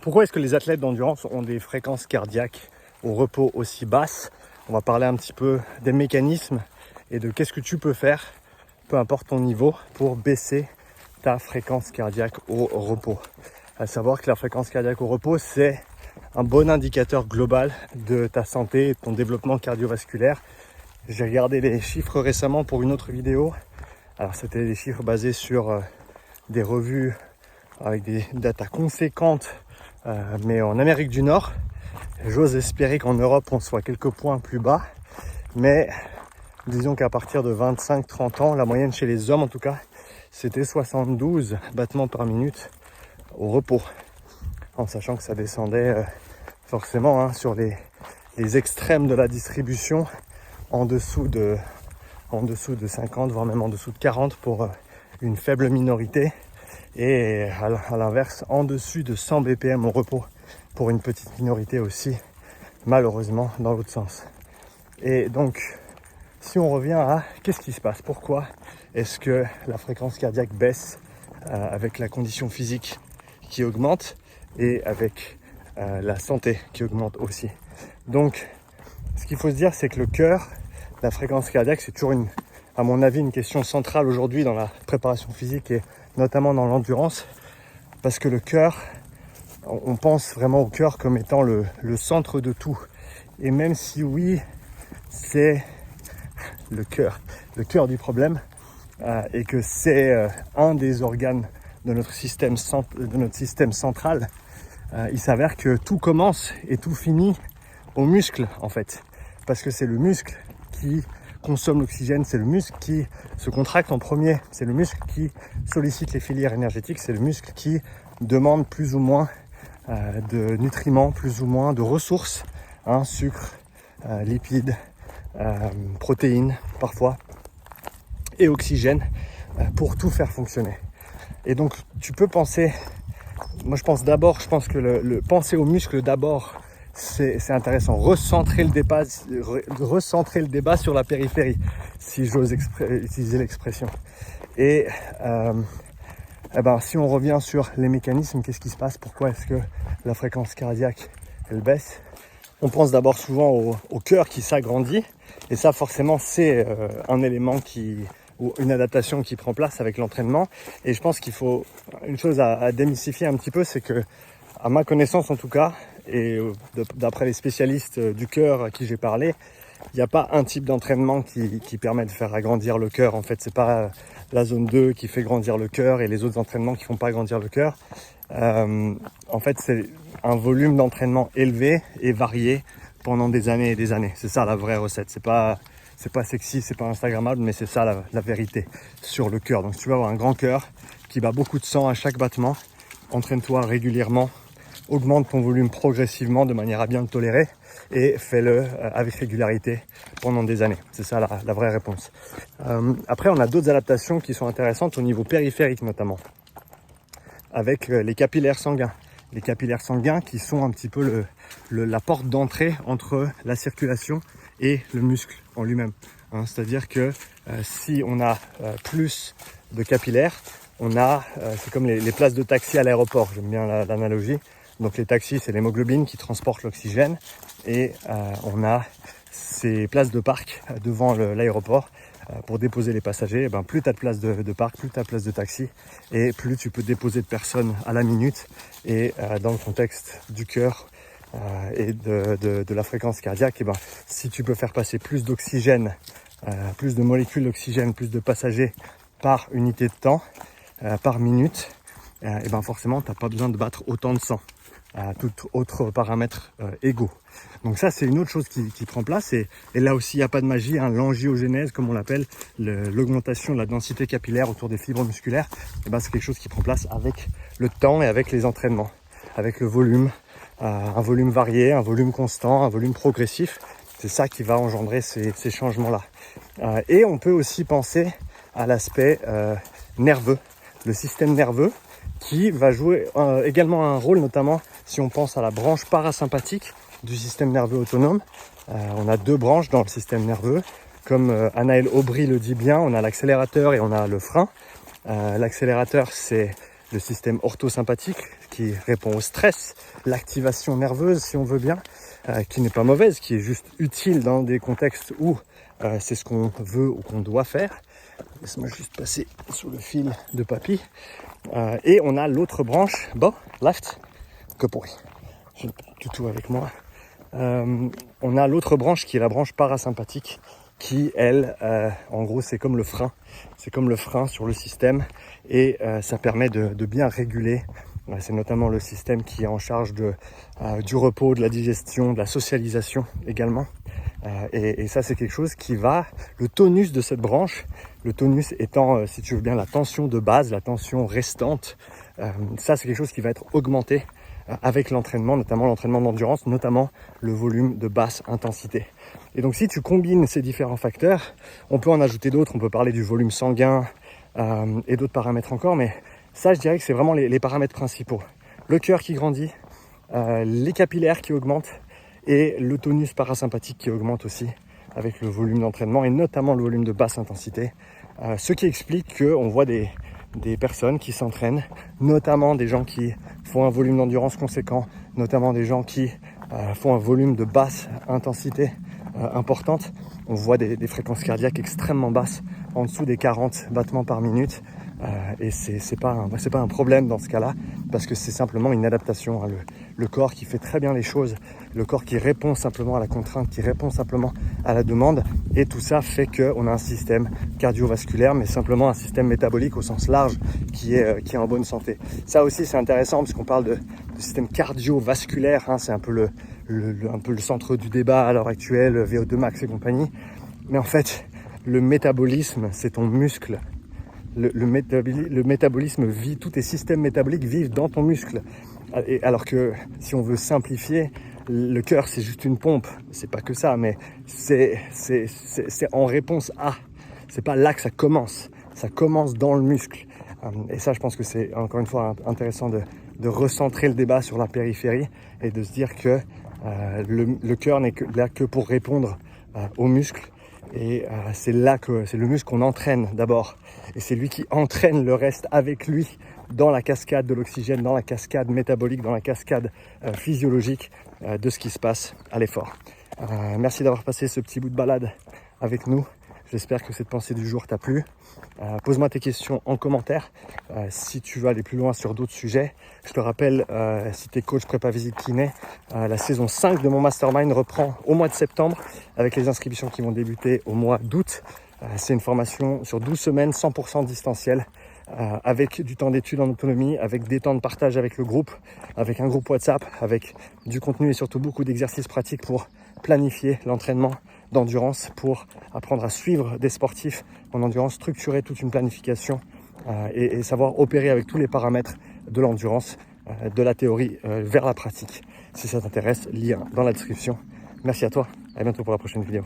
Pourquoi est-ce que les athlètes d'endurance ont des fréquences cardiaques au repos aussi basses? On va parler un petit peu des mécanismes et de qu'est-ce que tu peux faire, peu importe ton niveau, pour baisser ta fréquence cardiaque au repos. À savoir que la fréquence cardiaque au repos, c'est un bon indicateur global de ta santé et de ton développement cardiovasculaire. J'ai regardé les chiffres récemment pour une autre vidéo. Alors c'était des chiffres basés sur des revues avec des datas conséquentes, mais en Amérique du Nord. J'ose espérer qu'en Europe on soit quelques points plus bas, mais disons qu'à partir de 25-30 ans, la moyenne chez les hommes en tout cas, c'était 72 battements par minute au repos, en sachant que ça descendait forcément sur les extrêmes de la distribution, en dessous de 50, voire même en dessous de 40 pour une faible minorité, et à l'inverse en dessus de 100 BPM au repos pour une petite minorité aussi, malheureusement dans l'autre sens. Et donc si on revient à qu'est-ce qui se passe, pourquoi est-ce que la fréquence cardiaque baisse avec la condition physique qui augmente et avec la santé qui augmente aussi. Donc ce qu'il faut se dire, c'est que le cœur, la fréquence cardiaque, c'est toujours à mon avis une question centrale aujourd'hui dans la préparation physique et notamment dans l'endurance, parce que le cœur, on pense vraiment au cœur comme étant le centre de tout. Et même si oui, c'est le cœur du problème, et que c'est un des organes de notre système central, il s'avère que tout commence et tout finit au muscle en fait. Parce que c'est le muscle qui consomme l'oxygène, c'est le muscle qui se contracte en premier, c'est le muscle qui sollicite les filières énergétiques, c'est le muscle qui demande plus ou moins de nutriments, plus ou moins de ressources, sucre, lipides, protéines parfois, et oxygène pour tout faire fonctionner. Et donc tu peux penser, moi je pense que le penser aux muscles d'abord, c'est intéressant. Recentrer le débat sur la périphérie, si j'ose utiliser l'expression. Et si on revient sur les mécanismes, qu'est-ce qui se passe? Pourquoi est-ce que la fréquence cardiaque elle baisse? On pense d'abord souvent au cœur qui s'agrandit, et ça forcément c'est un élément ou une adaptation qui prend place avec l'entraînement. Et je pense qu'il faut une chose à démystifier un petit peu, c'est que à ma connaissance en tout cas, et d'après les spécialistes du cœur à qui j'ai parlé, il n'y a pas un type d'entraînement qui permet de faire agrandir le cœur. En fait, c'est pas la zone 2 qui fait grandir le cœur et les autres entraînements qui font pas grandir le cœur. En fait, c'est un volume d'entraînement élevé et varié pendant des années et des années. C'est ça la vraie recette. C'est pas sexy, c'est pas instagrammable, mais c'est ça la vérité sur le cœur. Donc si tu veux avoir un grand cœur qui bat beaucoup de sang à chaque battement, entraîne-toi régulièrement, augmente ton volume progressivement de manière à bien le tolérer et fais-le avec régularité pendant des années. C'est ça la vraie réponse. Après, on a d'autres adaptations qui sont intéressantes au niveau périphérique notamment, avec les capillaires sanguins. Les capillaires sanguins qui sont un petit peu la porte d'entrée entre la circulation et le muscle en lui-même. C'est-à-dire que si on a plus de capillaires, c'est comme les places de taxi à l'aéroport, j'aime bien l'analogie. Donc les taxis, c'est l'hémoglobine qui transporte l'oxygène, et on a ces places de parc devant l'aéroport pour déposer les passagers. Plus tu as de places de parc, plus tu as de places de taxi, et plus tu peux déposer de personnes à la minute. Et dans le contexte du cœur et de la fréquence cardiaque, si tu peux faire passer plus d'oxygène, plus de molécules d'oxygène, plus de passagers par unité de temps, par minute, forcément tu n'as pas besoin de battre autant de sang à tout autre paramètre égaux. Donc ça, c'est une autre chose qui prend place, et là aussi il n'y a pas de magie, l'angiogénèse comme on l'appelle, l'augmentation de la densité capillaire autour des fibres musculaires, c'est quelque chose qui prend place avec le temps et avec les entraînements, avec le volume, un volume varié, un volume constant, un volume progressif. C'est ça qui va engendrer ces changements-là. Et on peut aussi penser à l'aspect nerveux, le système nerveux, qui va jouer également un rôle, notamment si on pense à la branche parasympathique du système nerveux autonome. On a deux branches dans le système nerveux, comme Anaël Aubry le dit bien, on a l'accélérateur et on a le frein. L'accélérateur, c'est le système orthosympathique qui répond au stress, l'activation nerveuse si on veut bien, qui n'est pas mauvaise, qui est juste utile dans des contextes où c'est ce qu'on veut ou qu'on doit faire. Laisse-moi juste passer sous le fil de papy. Et on a l'autre branche, left, que pourri. J'ai le toutou avec moi. On a l'autre branche qui est la branche parasympathique qui, elle, en gros, c'est comme le frein. C'est comme le frein sur le système et ça permet de bien réguler. C'est notamment le système qui est en charge du repos, de la digestion, de la socialisation également. Et ça, c'est quelque chose qui va, le tonus de cette branche, le tonus étant, si tu veux bien, la tension de base, la tension restante, ça, c'est quelque chose qui va être augmenté avec l'entraînement, notamment l'entraînement d'endurance, notamment le volume de basse intensité. Et donc, si tu combines ces différents facteurs, on peut en ajouter d'autres, on peut parler du volume sanguin et d'autres paramètres encore, mais ça, je dirais que c'est vraiment les paramètres principaux. Le cœur qui grandit, les capillaires qui augmentent et le tonus parasympathique qui augmente aussi avec le volume d'entraînement et notamment le volume de basse intensité. Ce qui explique qu'on voit des personnes qui s'entraînent, notamment des gens qui font un volume d'endurance conséquent, notamment des gens qui font un volume de basse intensité importante. On voit des fréquences cardiaques extrêmement basses, en dessous des 40 battements par minute. Et c'est pas un problème dans ce cas-là, parce que c'est simplement une adaptation. Le corps qui fait très bien les choses, le corps qui répond simplement à la contrainte, qui répond simplement à la demande. Et tout ça fait qu'on a un système cardiovasculaire, mais simplement un système métabolique au sens large qui est en bonne santé. Ça aussi, c'est intéressant, parce qu'on parle de système cardiovasculaire, hein, c'est un peu le centre du débat à l'heure actuelle, VO2 max et compagnie. Mais en fait, le métabolisme, c'est ton muscle. Le métabolisme vit, tous tes systèmes métaboliques vivent dans ton muscle. Alors que si on veut simplifier, le cœur c'est juste une pompe. C'est pas que ça, mais c'est en réponse à. C'est pas là que ça commence. Ça commence dans le muscle. Et ça, je pense que c'est encore une fois intéressant de recentrer le débat sur la périphérie et de se dire que le cœur n'est là que pour répondre aux muscles. Et c'est là que c'est le muscle qu'on entraîne d'abord. Et c'est lui qui entraîne le reste avec lui dans la cascade de l'oxygène, dans la cascade métabolique, dans la cascade physiologique de ce qui se passe à l'effort. Merci d'avoir passé ce petit bout de balade avec nous. J'espère que cette pensée du jour t'a plu. Pose-moi tes questions en commentaire si tu veux aller plus loin sur d'autres sujets. Je te rappelle, si tu es coach prépa visite kiné, la saison 5 de mon mastermind reprend au mois de septembre avec les inscriptions qui vont débuter au mois d'août. C'est une formation sur 12 semaines, 100% distanciel, avec du temps d'études en autonomie, avec des temps de partage avec le groupe, avec un groupe WhatsApp, avec du contenu et surtout beaucoup d'exercices pratiques pour planifier l'entraînement d'endurance, pour apprendre à suivre des sportifs en endurance, structurer toute une planification et savoir opérer avec tous les paramètres de l'endurance, de la théorie vers la pratique. Si ça t'intéresse, lien dans la description. Merci à toi, à bientôt pour la prochaine vidéo.